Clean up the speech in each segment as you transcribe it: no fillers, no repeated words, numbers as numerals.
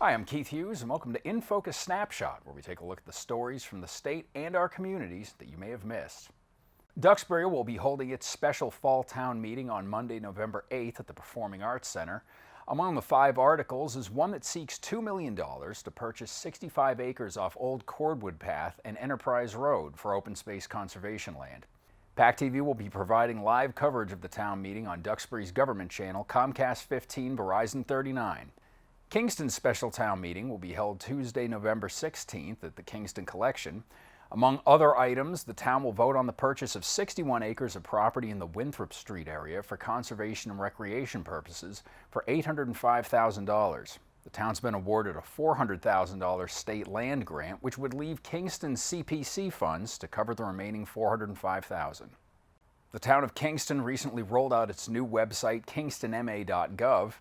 Hi, I'm Keith Hughes, and welcome to InFocus Snapshot, where we take a look at the stories from the state and our communities that you may have missed. Duxbury will be holding its special fall town meeting on Monday, November 8th at the Performing Arts Center. Among the 5 articles is one that seeks $2 million to purchase 65 acres off Old Cordwood Path and Enterprise Road for open space conservation land. PACTV will be providing live coverage of the town meeting on Duxbury's government channel, Comcast 15, Verizon 39. Kingston's special town meeting will be held Tuesday, November 16th at the Kingston Collection. Among other items, the town will vote on the purchase of 61 acres of property in the Winthrop Street area for conservation and recreation purposes for $805,000. The town's been awarded a $400,000 state land grant, which would leave Kingston's CPC funds to cover the remaining $405,000. The town of Kingston recently rolled out its new website, kingstonma.gov.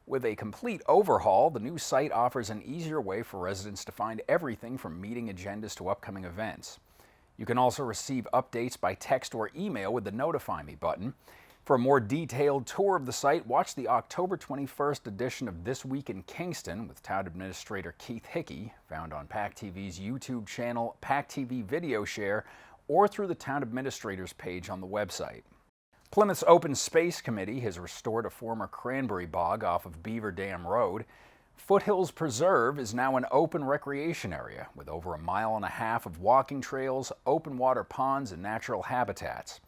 With a complete overhaul, the new site offers an easier way for residents to find everything from meeting agendas to upcoming events. You can also receive updates by text or email with the Notify Me button. For a more detailed tour of the site, watch the October 21st edition of This Week in Kingston with Town Administrator Keith Hickey, found on PACTV's YouTube channel, PACTV Video Share, or through the Town Administrator's page on the website. Plymouth's Open Space Committee has restored a former cranberry bog off of Beaver Dam Road. Foothills Preserve is now an open recreation area with over 1.5 miles of walking trails, open water ponds, and natural habitats.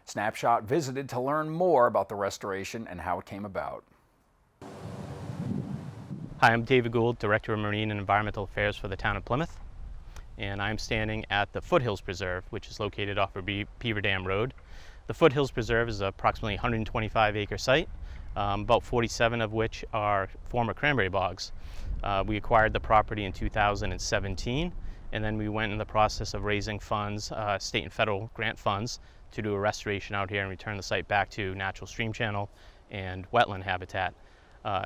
Snapshot visited to learn more about the restoration and how it came about. Hi, I'm David Gould, Director of Marine and Environmental Affairs for the town of Plymouth. And I'm standing at the Foothills Preserve, which is located off of Beaver Dam Road. The Foothills Preserve is approximately 125-acre site, about 47 of which are former cranberry bogs. We acquired the property in 2017, and then we went in the process of raising funds, state and federal grant funds, to do a restoration out here and return the site back to natural stream channel and wetland habitat.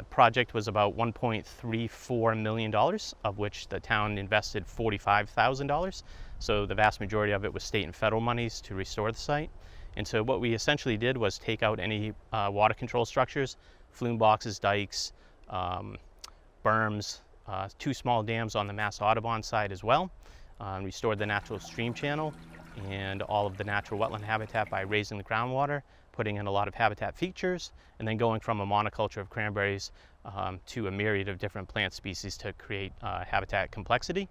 Project was about $1.34 million, of which the town invested $45,000. So the vast majority of it was state and federal monies to restore the site. And so what we essentially did was take out any water control structures, flume boxes, dikes, berms, 2 small dams on the Mass Audubon side as well, restored the natural stream channel and all of the natural wetland habitat by raising the groundwater, putting in a lot of habitat features, and then going from a monoculture of cranberries to a myriad of different plant species to create habitat complexity.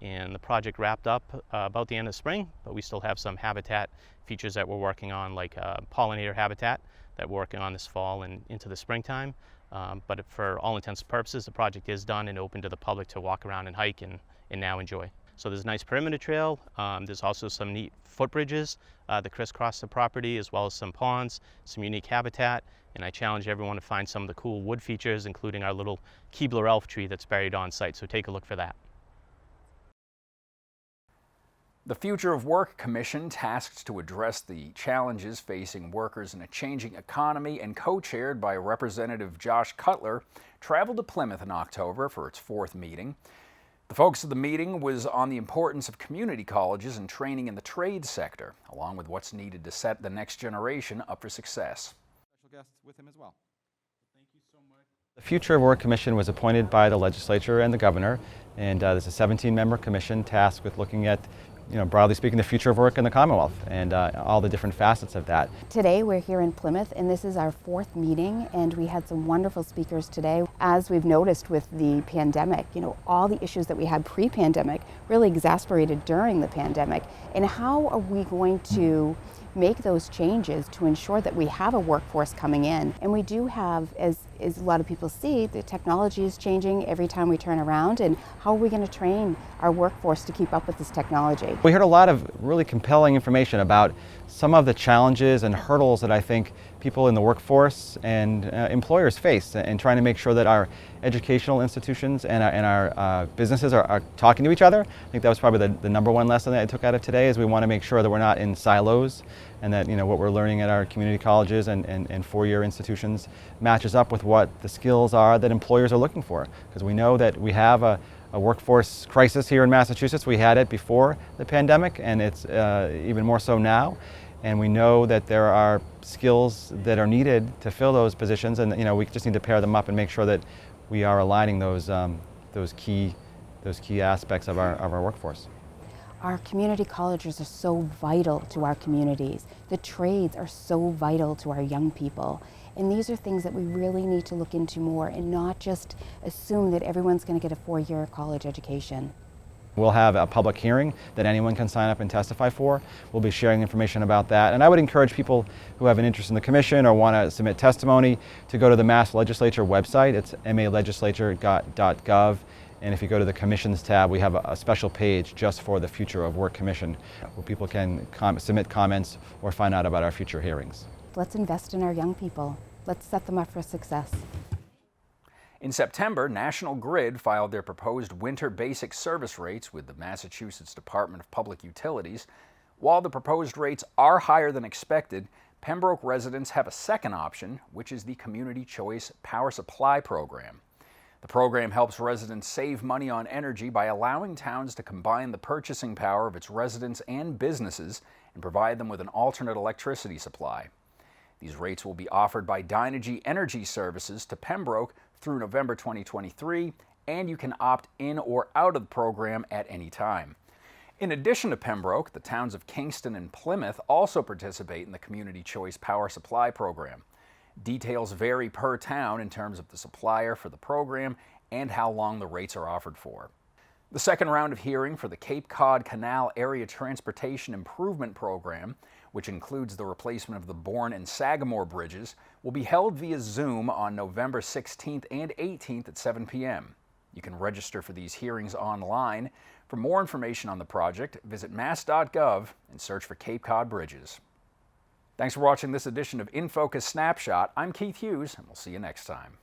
And the project wrapped up about the end of spring, but we still have some habitat features that we're working on, like pollinator habitat that we're working on this fall and into the springtime. But for all intents and purposes, the project is done and open to the public to walk around and hike and now enjoy. So there's a nice perimeter trail. There's also some neat footbridges that crisscross the property, as well as some ponds, some unique habitat. And I challenge everyone to find some of the cool wood features, including our little Keebler elf tree that's buried on site. So take a look for that. The Future of Work Commission, tasked to address the challenges facing workers in a changing economy and co-chaired by Representative Josh Cutler, traveled to Plymouth in October for its 4th meeting. The focus of the meeting was on the importance of community colleges and training in the trade sector, along with what's needed to set the next generation up for success. Special guests with him as well. Thank you so much. The Future of Work Commission was appointed by the legislature and the governor, and there's a 17-member commission tasked with looking at, broadly speaking, the future of work in the Commonwealth and all the different facets of that. Today we're here in Plymouth, and this is our 4th meeting, and we had some wonderful speakers today. As we've noticed with the pandemic, all the issues that we had pre-pandemic really exacerbated during the pandemic, and how are we going to make those changes to ensure that we have a workforce coming in. And we do have, as a lot of people see, the technology is changing every time we turn around, and how are we going to train our workforce to keep up with this technology? We heard a lot of really compelling information about some of the challenges and hurdles that I think people in the workforce and employers face in trying to make sure that our educational institutions and our businesses are talking to each other. I think that was probably the number one lesson that I took out of today, is we want to make sure that we're not in silos, and that what we're learning at our community colleges and four-year institutions matches up with what the skills are that employers are looking for. Because we know that we have a workforce crisis here in Massachusetts. We had it before the pandemic, and it's even more so now. And we know that there are skills that are needed to fill those positions, and we just need to pair them up and make sure that we are aligning those those key aspects of our workforce. Our community colleges are so vital to our communities. The trades are so vital to our young people. And these are things that we really need to look into more and not just assume that everyone's going to get a 4-year college education. We'll have a public hearing that anyone can sign up and testify for. We'll be sharing information about that. And I would encourage people who have an interest in the commission or want to submit testimony to go to the Mass Legislature website. It's malegislature.gov. And if you go to the Commissions tab, we have a special page just for the Future of Work Commission where people can submit comments or find out about our future hearings. Let's invest in our young people. Let's set them up for success. In September, National Grid filed their proposed winter basic service rates with the Massachusetts Department of Public Utilities. While the proposed rates are higher than expected, Pembroke residents have a second option, which is the Community Choice Power Supply Program. The program helps residents save money on energy by allowing towns to combine the purchasing power of its residents and businesses and provide them with an alternate electricity supply. These rates will be offered by Dynegy Energy Services to Pembroke through November 2023, and you can opt in or out of the program at any time. In addition to Pembroke, the towns of Kingston and Plymouth also participate in the Community Choice Power Supply Program. Details vary per town in terms of the supplier for the program and how long the rates are offered for. The second round of hearing for the Cape Cod Canal Area Transportation Improvement Program, which includes the replacement of the Bourne and Sagamore bridges, will be held via Zoom on November 16th and 18th at 7 p.m. You can register for these hearings online. For more information on the project, visit mass.gov and search for Cape Cod Bridges. Thanks for watching this edition of InFocus Snapshot. I'm Keith Hughes, and we'll see you next time.